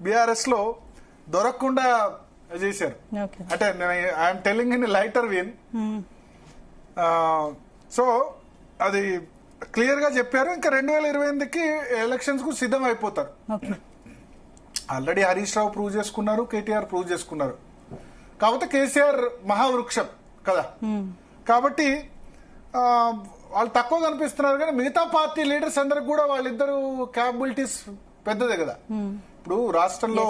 BRS లో దొరకకుండా చేశారు. అంటే I'm telling in lighter vein. So అది క్లియర్ గా చెప్పారు. ఇంకా 2028కి ఎలక్షన్స్ కు సిద్ధం అయిపోతారు. ఆల్రెడీ హరీష్ రావు ప్రూవ్ చేసుకున్నారు, కేటీఆర్ ప్రూవ్ చేసుకున్నారు. కాకపోతే కేసీఆర్ మహావృక్షం కదా, కాబట్టి వాళ్ళు తక్కువ కనిపిస్తున్నారు. కానీ మిగతా పార్టీ లీడర్స్ అందరికి కూడా వాళ్ళిద్దరు క్యాపబిలిటీస్ పెద్దదే కదా. ఇప్పుడు రాష్ట్రంలో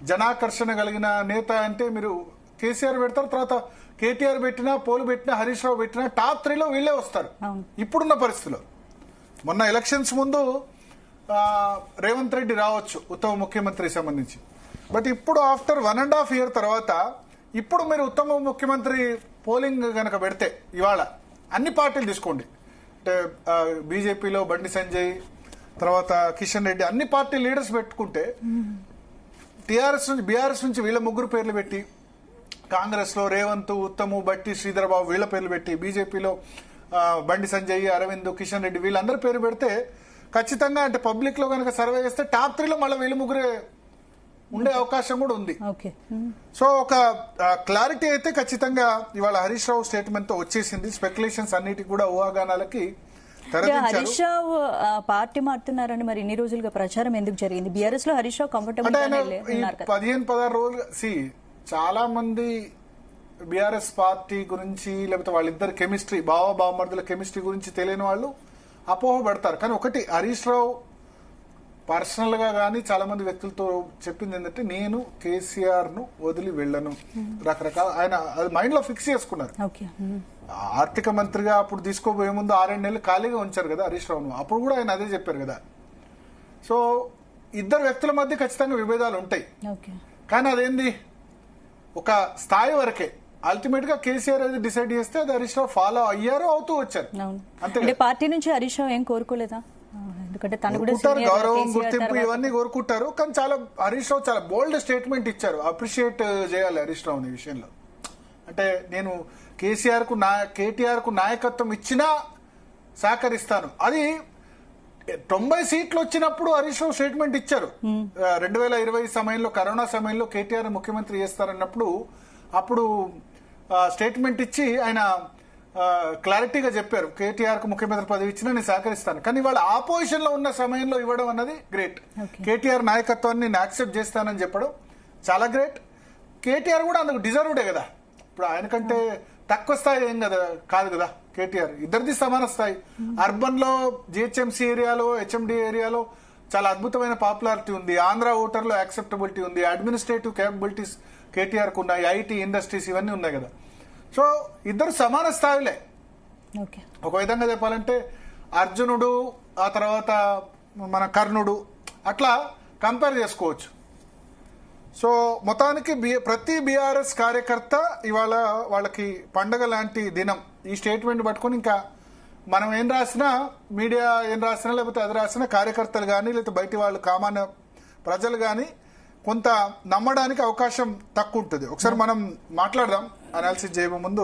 జనాకర్షణ కలిగిన నేత అంటే మీరు కేసీఆర్ పెడతారు, తర్వాత కేటీఆర్ పెట్టినా, పోలు పెట్టినా, హరీష్ రావు పెట్టినా టాప్ 3లో వీళ్ళే వస్తారు ఇప్పుడున్న పరిస్థితిలో. మొన్న ఎలక్షన్స్ ముందు రేవంత్ రెడ్డి రావచ్చు ఉత్తమ ముఖ్యమంత్రికి సంబంధించి. బట్ ఇప్పుడు ఆఫ్టర్ 1.5 year తర్వాత ఇప్పుడు మీరు ఉత్తమ ముఖ్యమంత్రి పోలింగ్ కనుక పెడితే ఇవాళ అన్ని పార్టీలు తీసుకోండి, అంటే బీజేపీలో బండి సంజయ్, తర్వాత కిషన్ రెడ్డి, అన్ని పార్టీ లీడర్స్ పెట్టుకుంటే టీఆర్ఎస్ నుంచి బీఆర్ఎస్ నుంచి వీళ్ళ ముగ్గురు పేర్లు పెట్టి, కాంగ్రెస్ లో రేవంత్, ఉత్తము, బట్టి, శ్రీధర్ బాబు వీళ్ళ పేర్లు పెట్టి, బీజేపీలో బండి సంజయ్, అరవింద్, కిషన్ రెడ్డి వీళ్ళందరి పేరు పెడితే ఖచ్చితంగా అంటే పబ్లిక్ లో కనుక సర్వే చేస్తే టాప్ 3లో మళ్ళీ వీళ్ళ ముగ్గురే ఉండే అవకాశం కూడా ఉంది. సో ఒక క్లారిటీ అయితే ఖచ్చితంగా ఇవాళ హరీష్ రావు స్టేట్మెంట్ తో వచ్చేసింది. స్పెక్యులేషన్స్ అన్నిటికీ కూడా ఊహాగానాలకి హరీష్ రావు పార్టీ మారుతున్నారని మరి ఇన్ని రోజులుగా ప్రచారం ఎందుకు జరిగింది? బీఆర్ఎస్ లో హరీష్ రావు కంఫర్టబుల్ 15-16 రోజులు చాలా మంది బీఆర్ఎస్ పార్టీ గురించి లేకపోతే వాళ్ళిద్దరు కెమిస్ట్రీ, బావమర్దుల కెమిస్ట్రీ గురించి తెలియని వాళ్ళు అపోహ పెడతారు. కానీ ఒకటి, హరీష్ రావు పర్సనల్ గా కానీ చాలా మంది వ్యక్తులతో చెప్పింది ఏంటంటే, నేను కేసీఆర్ ను వదిలి వెళ్ళను. రకరకాల ఆయన అది మైండ్ లో ఫిక్స్ చేసుకున్నారు. ఆర్థిక మంత్రిగా అప్పుడు తీసుకోబోయే ముందు 6-7 నెలలు ఖాళీగా ఉంచారు కదా హరీష్ రావును. అప్పుడు కూడా ఆయన అదే చెప్పారు కదా. సో ఇద్దరు వ్యక్తుల మధ్య ఖచ్చితంగా విభేదాలు ఉంటాయి. కానీ అదేంది ఒక స్థాయి వరకే. అల్టిమేట్ గా కేసీఆర్ అది డిసైడ్ చేస్తే అది హరీష్ రావు ఫాలో అయ్యారు, అవుతూ వచ్చారు. అంతే. పార్టీ నుంచి హరీష్ రావు ఏం కోరుకోలేదా? ఎందుకంటే తను కూడా గౌరవం, గుర్తింపు ఇవన్నీ కోరుకుంటారు. కానీ చాలా హరీష్ రావు చాలా బోల్డ్ స్టేట్మెంట్ ఇచ్చారు. అప్రిషియేట్ చేయాలి హరీష్ రావు ఈ విషయంలో. అంటే నేను కేటీఆర్ కు నాయకత్వం ఇచ్చినా సహకరిస్తాను. అది 90 సీట్లు వచ్చినప్పుడు హరీష్ రావు స్టేట్మెంట్ ఇచ్చారు. 2020 సమయంలో, కరోనా సమయంలో కేటీఆర్ ముఖ్యమంత్రి చేస్తారన్నప్పుడు అప్పుడు స్టేట్మెంట్ ఇచ్చి ఆయన క్లారిటీగా చెప్పారు, కేటీఆర్ కు ముఖ్యమంత్రి పదవి ఇచ్చినా నేను సహకరిస్తాను. కానీ వాళ్ళ ఆపోజిషన్ లో ఉన్న సమయంలో ఇవ్వడం అన్నది గ్రేట్. కేటీఆర్ నాయకత్వాన్ని నేను యాక్సెప్ట్ చేస్తానని చెప్పడం చాలా గ్రేట్. కేటీఆర్ కూడా అందుకు డిజర్వ్డే కదా. ఇప్పుడు ఆయనకంటే తక్కువ స్థాయి ఏం కదా కాదు కదా కేటీఆర్. ఇద్దరిది సమాన స్థాయి. అర్బన్ లో జిహెచ్ఎంసీ ఏరియాలో, హెచ్ఎండి ఏరియాలో చాలా అద్భుతమైన పాపులారిటీ ఉంది. ఆంధ్ర ఓటర్లో యాక్సెప్టబిలిటీ ఉంది. అడ్మినిస్ట్రేటివ్ కేపబిలిటీస్ కేటీఆర్ కు ఉన్నాయి. ఐటీ ఇండస్ట్రీస్ ఇవన్నీ ఉన్నాయి కదా. సో ఇద్దరు సమాన స్థాయిలే. ఒక విధంగా చెప్పాలంటే అర్జునుడు, ఆ తర్వాత మన కర్ణుడు, అట్లా కంపేర్ చేసుకోవచ్చు. సో మొత్తానికి ప్రతి బీఆర్ఎస్ కార్యకర్త ఇవాళ వాళ్ళకి పండగ లాంటి దినం. ఈ స్టేట్మెంట్ పట్టుకుని ఇంకా మనం ఏం రాసినా, మీడియా ఏం రాసినా, లేకపోతే అది రాసినా కార్యకర్తలు కానీ లేకపోతే బయట వాళ్ళు సామాన్య ప్రజలు కానీ కొంత నమ్మడానికి అవకాశం తక్కువ ఉంటుంది. ఒకసారి మనం మాట్లాడదాం. అనాలిసిస్ చేయబో ముందు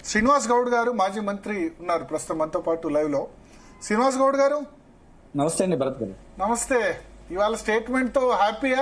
శ్రీనివాస్ గౌడ్ గారు, మాజీ మంత్రి ఉన్నారు ప్రస్తుతం మనతో పాటు లైవ్ లో. శ్రీనివాస్ గౌడ్ గారు నమస్తే అండి. భరత్ గారు నమస్తే. ఇవాళ స్టేట్మెంట్ తో హ్యాపీయా?